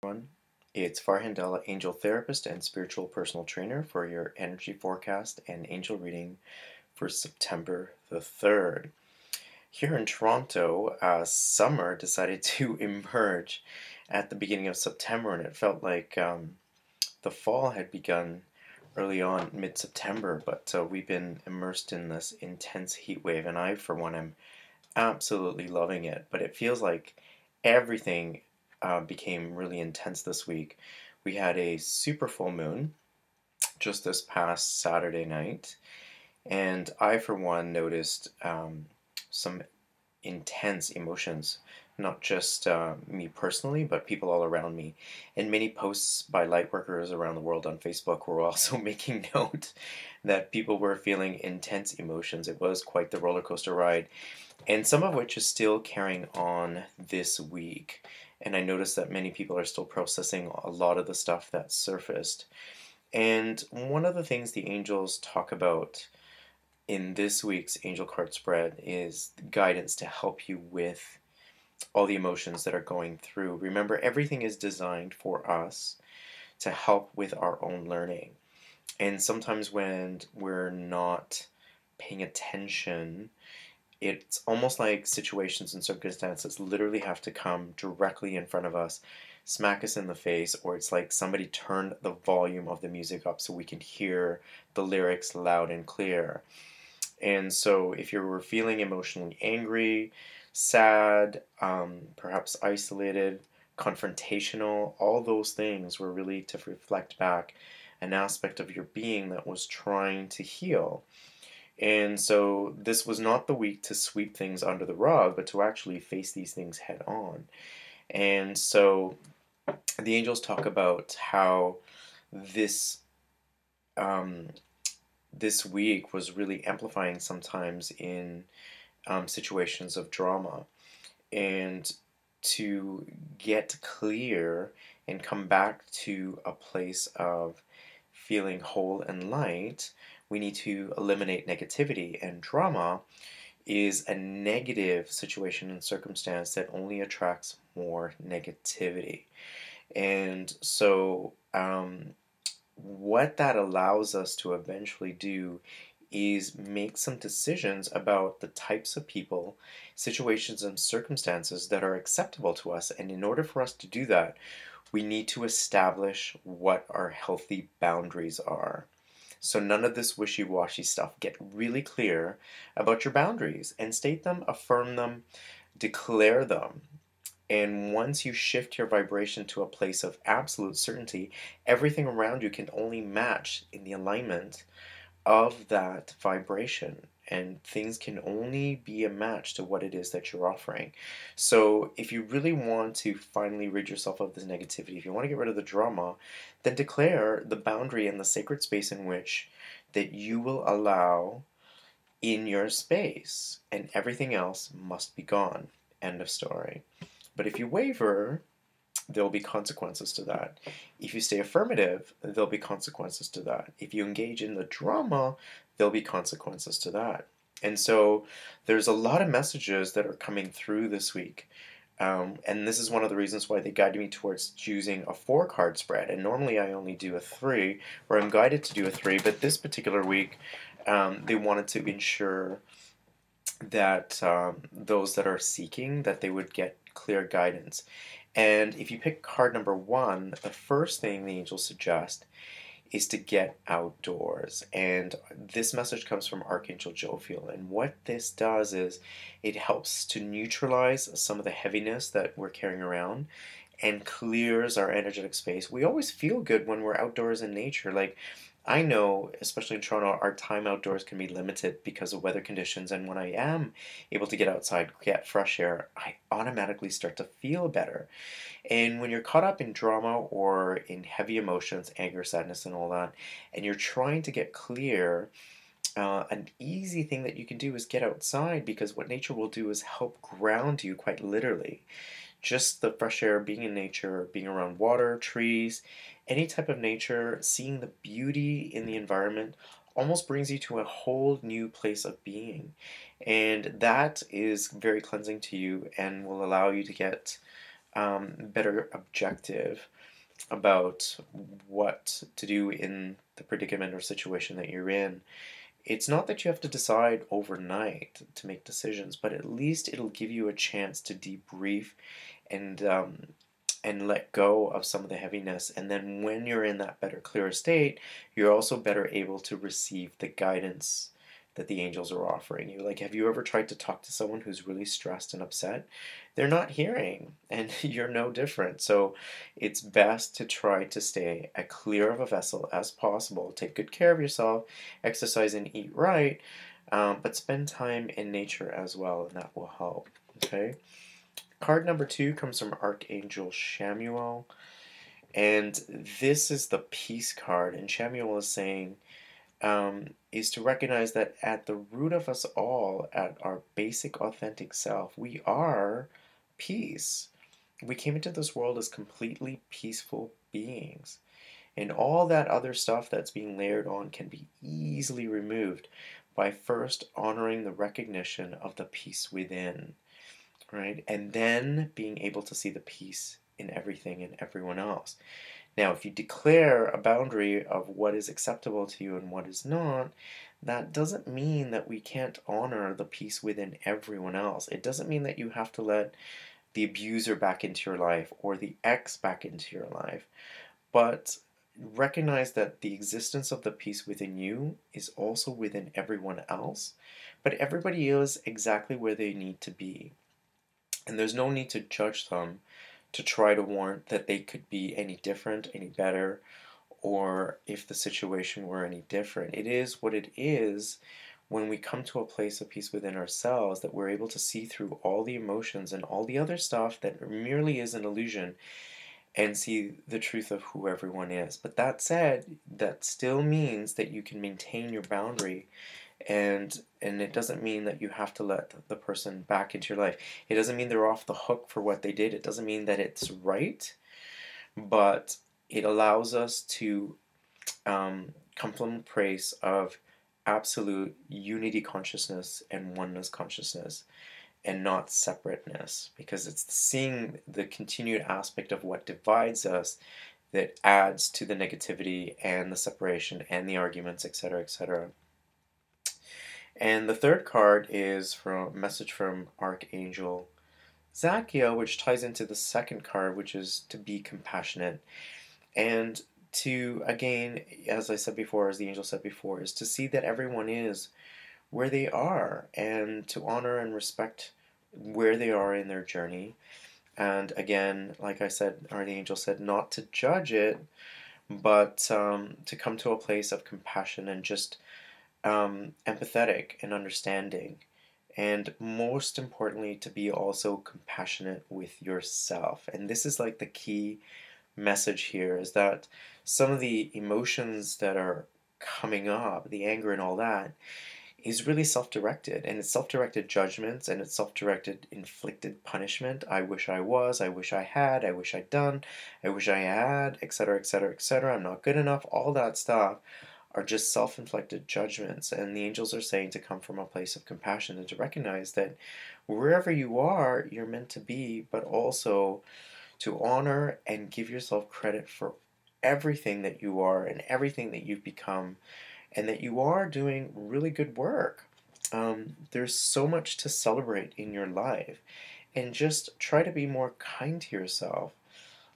Everyone. It's Farhandela, angel therapist and spiritual personal trainer for your energy forecast and angel reading for September the 3rd. Here in Toronto, summer decided to emerge at the beginning of September, and it felt like the fall had begun early on, mid-September, but we've been immersed in this intense heat wave, and I, for one, am absolutely loving it. But it feels like everything became really intense this week. We had a super full moon just this past Saturday night, and I, for one, noticed some intense emotions, not just me personally, but people all around me. And many posts by lightworkers around the world on Facebook were also making note that people were feeling intense emotions. It was quite the roller coaster ride, and some of which is still carrying on this week. And I noticed that many people are still processing a lot of the stuff that surfaced. And one of the things the angels talk about in this week's angel card spread is guidance to help you with all the emotions that are going through. Remember, everything is designed for us to help with our own learning. And sometimes when we're not paying attention, it's almost like situations and circumstances literally have to come directly in front of us, smack us in the face, or it's like somebody turned the volume of the music up so we can hear the lyrics loud and clear. And so if you were feeling emotionally angry, sad, perhaps isolated, confrontational, all those things were really to reflect back an aspect of your being that was trying to heal. And so this was not the week to sweep things under the rug, but to actually face these things head on. And so the angels talk about how this um, this week was really amplifying sometimes in situations of drama, and to get clear and come back to a place of feeling whole and light, we need to eliminate negativity. And drama is a negative situation and circumstance that only attracts more negativity. And so, what that allows us to eventually do is make some decisions about the types of people, situations, and circumstances that are acceptable to us. And in order for us to do that, we need to establish what our healthy boundaries are. So none of this wishy-washy stuff. Get really clear about your boundaries and state them, affirm them, declare them. And once you shift your vibration to a place of absolute certainty, everything around you can only match in the alignment of that vibration, and things can only be a match to what it is that you're offering. So if you really want to finally rid yourself of this negativity, if you want to get rid of the drama, then declare the boundary and the sacred space in which that you will allow in your space, and everything else must be gone. End of story. But if you waver, there'll be consequences to that. If you stay affirmative, there'll be consequences to that. If you engage in the drama, there'll be consequences to that. And so there's a lot of messages that are coming through this week. And this is one of the reasons why they guided me towards choosing a 4 card spread. And normally I only do a 3, or I'm guided to do a 3, but this particular week they wanted to ensure that those that are seeking, that they would get clear guidance. And if you pick card number 1, the first thing the angels suggest is to get outdoors. And this message comes from Archangel Jophiel. And what this does is it helps to neutralize some of the heaviness that we're carrying around and clears our energetic space. We always feel good when we're outdoors in nature. Like, I know, especially in Toronto, our time outdoors can be limited because of weather conditions. And when I am able to get outside, get fresh air, I automatically start to feel better. And when you're caught up in drama or in heavy emotions, anger, sadness, and all that, and you're trying to get clear, an easy thing that you can do is get outside, because what nature will do is help ground you quite literally. Just the fresh air, being in nature, being around water, trees, any type of nature, seeing the beauty in the environment almost brings you to a whole new place of being. And that is very cleansing to you and will allow you to get better objective about what to do in the predicament or situation that you're in. It's not that you have to decide overnight to make decisions, but at least it'll give you a chance to debrief and let go of some of the heaviness. And then when you're in that better, clearer state, you're also better able to receive the guidance that the angels are offering you. Like, have you ever tried to talk to someone who's really stressed and upset? They're not hearing, and you're no different. So it's best to try to stay as clear of a vessel as possible. Take good care of yourself, exercise and eat right, but spend time in nature as well, and that will help. Okay. Card number 2 comes from Archangel Chamuel, and this is the peace card. And Chamuel is saying, is to recognize that at the root of us all, at our basic authentic self, we are peace. We came into this world as completely peaceful beings. And all that other stuff that's being layered on can be easily removed by first honoring the recognition of the peace within, right? And then being able to see the peace in everything and everyone else. Now, if you declare a boundary of what is acceptable to you and what is not, that doesn't mean that we can't honor the peace within everyone else. It doesn't mean that you have to let the abuser back into your life or the ex back into your life. But recognize that the existence of the peace within you is also within everyone else. But everybody is exactly where they need to be. And there's no need to judge them to try to warrant that they could be any different, any better, or if the situation were any different. It is what it is when we come to a place of peace within ourselves, that we're able to see through all the emotions and all the other stuff that merely is an illusion and see the truth of who everyone is. But that said, that still means that you can maintain your boundary, and it doesn't mean that you have to let the person back into your life. It doesn't mean they're off the hook for what they did. It doesn't mean that it's right, but it allows us to come from a place of absolute unity consciousness and oneness consciousness, and not separateness, because it's seeing the continued aspect of what divides us that adds to the negativity and the separation and the arguments, etc., etc. And the third card is from a message from Archangel Zachiel, which ties into the second card, which is to be compassionate. And to, again, as I said before, as the angel said before, is to see that everyone is where they are and to honor and respect where they are in their journey. And again, like I said, or the angel said, not to judge it, but to come to a place of compassion and just empathetic and understanding. And most importantly, to be also compassionate with yourself. And this is like the key message here, is that some of the emotions that are coming up, the anger and all that, is really self-directed, and it's self-directed judgments, and it's self-directed inflicted punishment. I wish I was, I wish I had, I wish I'd done, I wish I had, etc., etc., etc. I'm not good enough. All that stuff are just self-inflicted judgments, and the angels are saying to come from a place of compassion and to recognize that wherever you are, you're meant to be, but also to honor and give yourself credit for everything that you are and everything that you've become, and that you are doing really good work. There's so much to celebrate in your life, and just try to be more kind to yourself.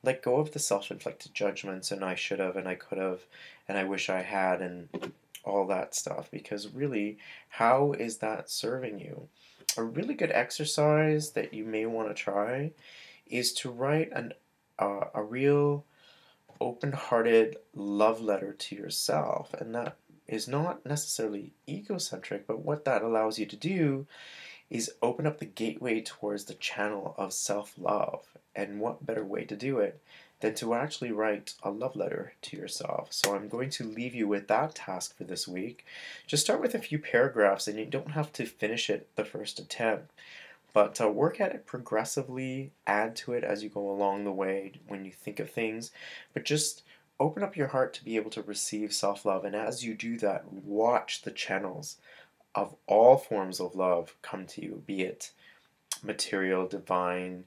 Let go of the self-inflicted judgments and I should have and I could have and I wish I had and all that stuff, because really, how is that serving you? A really good exercise that you may want to try is to write a real open-hearted love letter to yourself, and that is not necessarily egocentric, but what that allows you to do is open up the gateway towards the channel of self-love. And what better way to do it than to actually write a love letter to yourself? So I'm going to leave you with that task for this week. Just start with a few paragraphs, and you don't have to finish it the first attempt, but work at it progressively, add to it as you go along the way when you think of things, but just open up your heart to be able to receive self-love. And as you do that, watch the channels of all forms of love come to you, be it material, divine,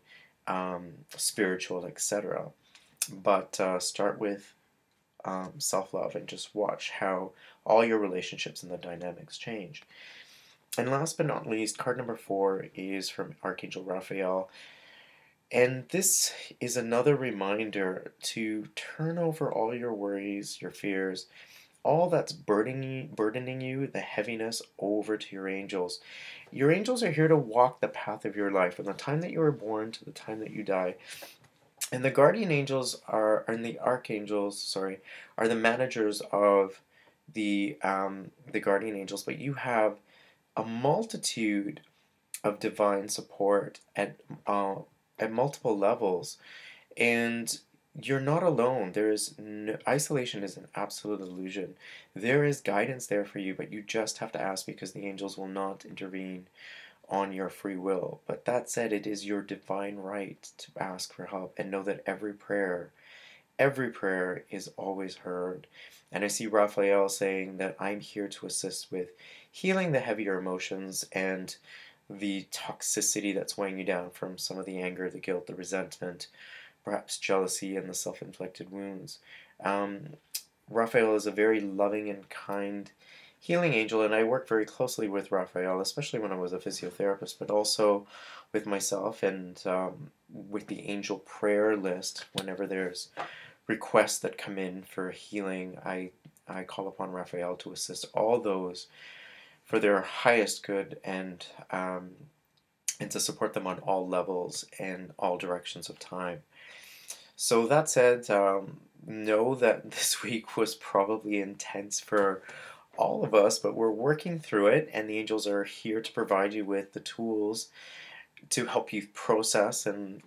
spiritual, etc. But start with self-love and just watch how all your relationships and the dynamics change. And last but not least, card number 4 is from Archangel Raphael. And this is another reminder to turn over all your worries, your fears, all that's burdening you, the heaviness, over to your angels. Your angels are here to walk the path of your life from the time that you were born to the time that you die. And the guardian angels and the archangels, sorry, are the managers of the guardian angels, but you have a multitude of divine support at multiple levels, and you're not alone. There is no, isolation is an absolute illusion. There is guidance there for you, but you just have to ask because the angels will not intervene on your free will. But that said, it is your divine right to ask for help and know that every prayer is always heard. And I see Raphael saying that I'm here to assist with healing the heavier emotions and the toxicity that's weighing you down from some of the anger, the guilt, the resentment, perhaps jealousy, and the self inflicted wounds. Um, Raphael is a very loving and kind healing angel, and I work very closely with Raphael, especially when I was a physiotherapist, but also with myself and with the angel prayer list. Whenever there's requests that come in for healing, I call upon Raphael to assist all those for their highest good and to support them on all levels and all directions of time. So that said, know that this week was probably intense for all of us, but we're working through it, and the angels are here to provide you with the tools to help you process and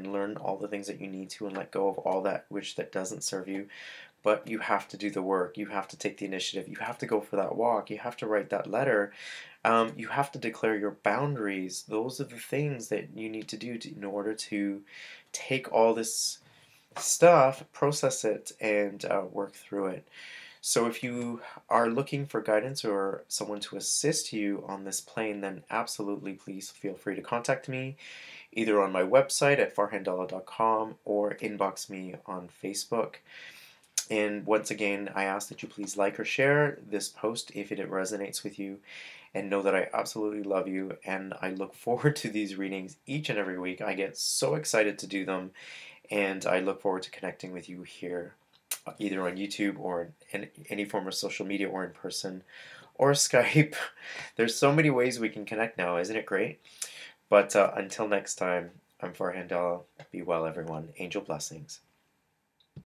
learn all the things that you need to and let go of all that which that doesn't serve you. But you have to do the work. You have to take the initiative. You have to go for that walk. You have to write that letter. You have to declare your boundaries. Those are the things that you need to do in order to take all this stuff, process it, and work through it. So if you are looking for guidance or someone to assist you on this plane, then absolutely please feel free to contact me either on my website at farhandallah.com or inbox me on Facebook. And once again, I ask that you please like or share this post if it resonates with you, and know that I absolutely love you and I look forward to these readings each and every week. I get so excited to do them, and I look forward to connecting with you here, either on YouTube or in any form of social media or in person or Skype. There's so many ways we can connect now, isn't it great? But until next time, I'm Farhan Dalla. Be well, everyone. Angel blessings.